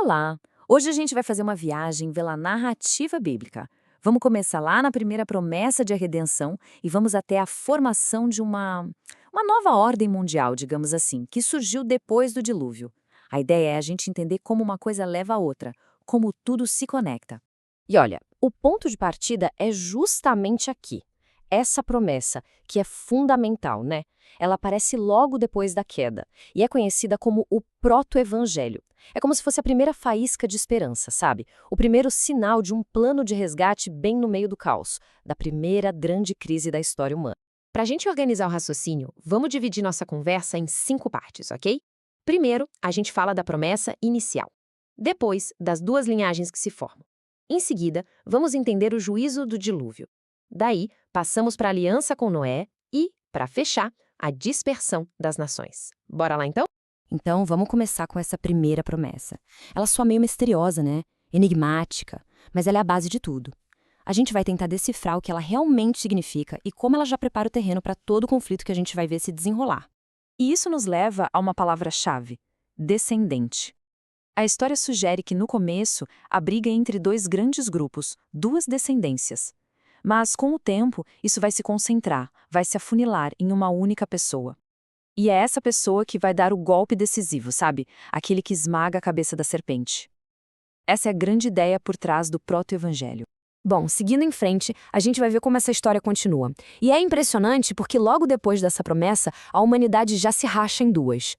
Olá! Hoje a gente vai fazer uma viagem pela narrativa bíblica. Vamos começar lá na primeira promessa de redenção e vamos até a formação de uma nova ordem mundial, digamos assim, que surgiu depois do dilúvio. A ideia é a gente entender como uma coisa leva a outra, como tudo se conecta. E olha, o ponto de partida é justamente aqui. Essa promessa, que é fundamental, né? Ela aparece logo depois da queda e é conhecida como o proto-evangelho. É como se fosse a primeira faísca de esperança, sabe? O primeiro sinal de um plano de resgate bem no meio do caos, da primeira grande crise da história humana. Para a gente organizar o raciocínio, vamos dividir nossa conversa em 5 partes, ok? Primeiro, a gente fala da promessa inicial. Depois, das duas linhagens que se formam. Em seguida, vamos entender o juízo do dilúvio. Daí, passamos para a aliança com Noé e, para fechar, a dispersão das nações. Bora lá então? Então, vamos começar com essa primeira promessa. Ela soa meio misteriosa, né? Enigmática, mas ela é a base de tudo. A gente vai tentar decifrar o que ela realmente significa e como ela já prepara o terreno para todo o conflito que a gente vai ver se desenrolar. E isso nos leva a uma palavra-chave: descendente. A história sugere que, no começo, a briga é entre dois grandes grupos, duas descendências. Mas, com o tempo, isso vai se concentrar, vai se afunilar em uma única pessoa. E é essa pessoa que vai dar o golpe decisivo, sabe? Aquele que esmaga a cabeça da serpente. Essa é a grande ideia por trás do proto-evangelho. Bom, seguindo em frente, a gente vai ver como essa história continua. E é impressionante porque logo depois dessa promessa, a humanidade já se racha em duas.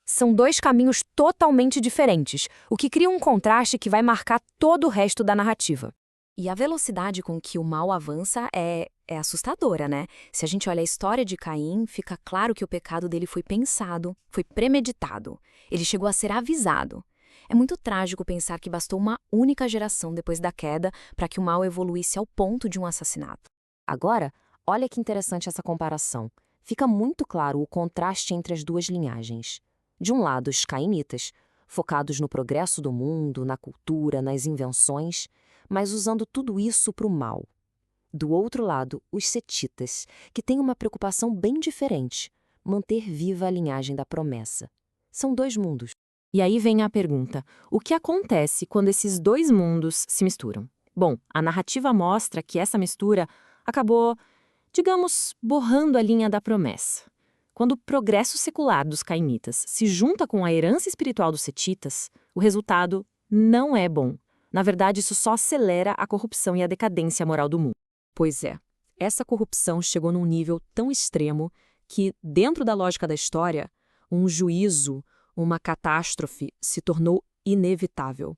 São dois caminhos totalmente diferentes, o que cria um contraste que vai marcar todo o resto da narrativa. E a velocidade com que o mal avança é assustadora, né? Se a gente olha a história de Caim, fica claro que o pecado dele foi pensado, foi premeditado. Ele chegou a ser avisado. É muito trágico pensar que bastou uma única geração depois da queda para que o mal evoluísse ao ponto de um assassinato. Agora, olha que interessante essa comparação. Fica muito claro o contraste entre as duas linhagens. De um lado, os cainitas, focados no progresso do mundo, na cultura, nas invenções, mas usando tudo isso para o mal. Do outro lado, os setitas, que têm uma preocupação bem diferente: manter viva a linhagem da promessa. São dois mundos. E aí vem a pergunta: o que acontece quando esses dois mundos se misturam? Bom, a narrativa mostra que essa mistura acabou, digamos, borrando a linha da promessa. Quando o progresso secular dos cainitas se junta com a herança espiritual dos setitas, o resultado não é bom. Na verdade, isso só acelera a corrupção e a decadência moral do mundo. Pois é, essa corrupção chegou num nível tão extremo que, dentro da lógica da história, um juízo, uma catástrofe se tornou inevitável.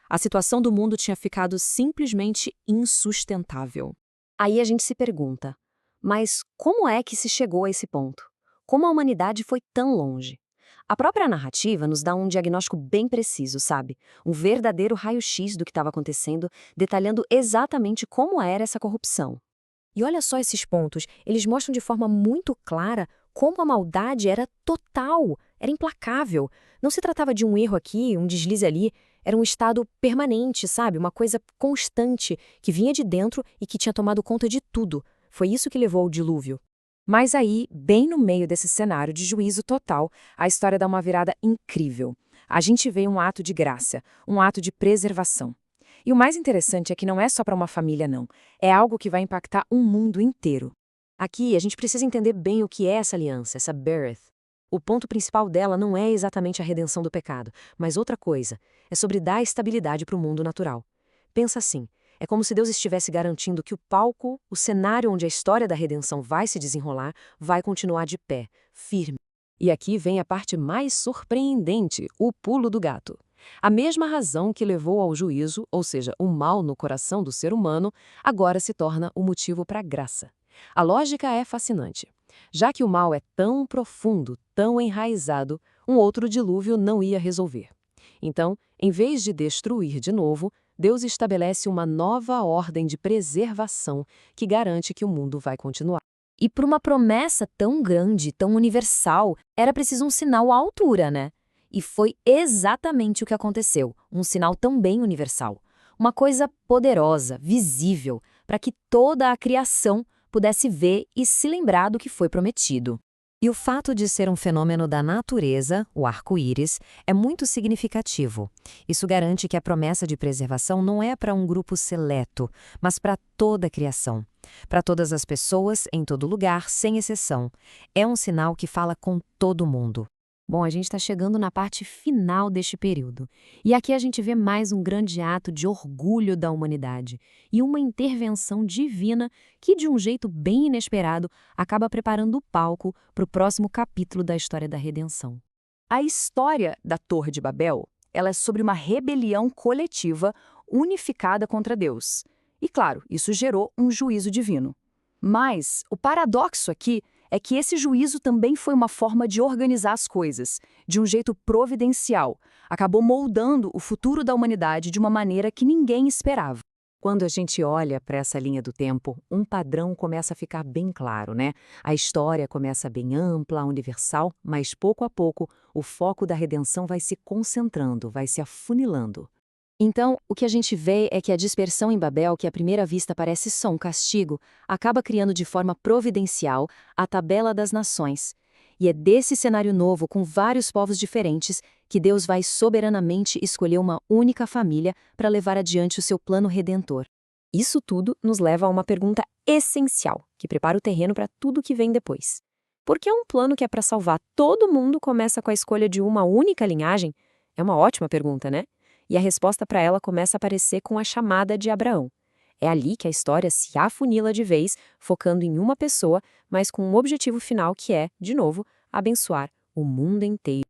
A situação do mundo tinha ficado simplesmente insustentável. Aí a gente se pergunta, mas como é que se chegou a esse ponto? Como a humanidade foi tão longe? A própria narrativa nos dá um diagnóstico bem preciso, sabe? Um verdadeiro raio-x do que estava acontecendo, detalhando exatamente como era essa corrupção. E olha só esses pontos, eles mostram de forma muito clara como a maldade era total, era implacável. Não se tratava de um erro aqui, um deslize ali, era um estado permanente, sabe? Uma coisa constante, que vinha de dentro e que tinha tomado conta de tudo. Foi isso que levou ao dilúvio. Mas aí, bem no meio desse cenário de juízo total, a história dá uma virada incrível. A gente vê um ato de graça, um ato de preservação. E o mais interessante é que não é só para uma família, não. É algo que vai impactar um mundo inteiro. Aqui, a gente precisa entender bem o que é essa aliança, essa Berith. O ponto principal dela não é exatamente a redenção do pecado, mas outra coisa. É sobre dar estabilidade para o mundo natural. Pensa assim. É como se Deus estivesse garantindo que o palco, o cenário onde a história da redenção vai se desenrolar, vai continuar de pé, firme. E aqui vem a parte mais surpreendente, o pulo do gato. A mesma razão que levou ao juízo, ou seja, o mal no coração do ser humano, agora se torna o motivo para a graça. A lógica é fascinante. Já que o mal é tão profundo, tão enraizado, um outro dilúvio não ia resolver. Então, em vez de destruir de novo, Deus estabelece uma nova ordem de preservação que garante que o mundo vai continuar. E para uma promessa tão grande, tão universal, era preciso um sinal à altura, né? E foi exatamente o que aconteceu, um sinal também universal. Uma coisa poderosa, visível, para que toda a criação pudesse ver e se lembrar do que foi prometido. E o fato de ser um fenômeno da natureza, o arco-íris, é muito significativo. Isso garante que a promessa de preservação não é para um grupo seleto, mas para toda a criação. Para todas as pessoas, em todo lugar, sem exceção. É um sinal que fala com todo mundo. Bom, a gente está chegando na parte final deste período. E aqui a gente vê mais um grande ato de orgulho da humanidade e uma intervenção divina que, de um jeito bem inesperado, acaba preparando o palco para o próximo capítulo da história da redenção. A história da Torre de Babel, ela é sobre uma rebelião coletiva unificada contra Deus. E claro, isso gerou um juízo divino. Mas o paradoxo aqui é que esse juízo também foi uma forma de organizar as coisas, de um jeito providencial. Acabou moldando o futuro da humanidade de uma maneira que ninguém esperava. Quando a gente olha para essa linha do tempo, um padrão começa a ficar bem claro, né? A história começa bem ampla, universal, mas pouco a pouco o foco da redenção vai se concentrando, vai se afunilando. Então, o que a gente vê é que a dispersão em Babel, que à primeira vista parece só um castigo, acaba criando de forma providencial a tabela das nações. E é desse cenário novo, com vários povos diferentes, que Deus vai soberanamente escolher uma única família para levar adiante o seu plano redentor. Isso tudo nos leva a uma pergunta essencial, que prepara o terreno para tudo que vem depois. Por que um plano que é para salvar todo mundo começa com a escolha de uma única linhagem? É uma ótima pergunta, né? E a resposta para ela começa a aparecer com a chamada de Abraão. É ali que a história se afunila de vez, focando em uma pessoa, mas com um objetivo final que é, de novo, abençoar o mundo inteiro.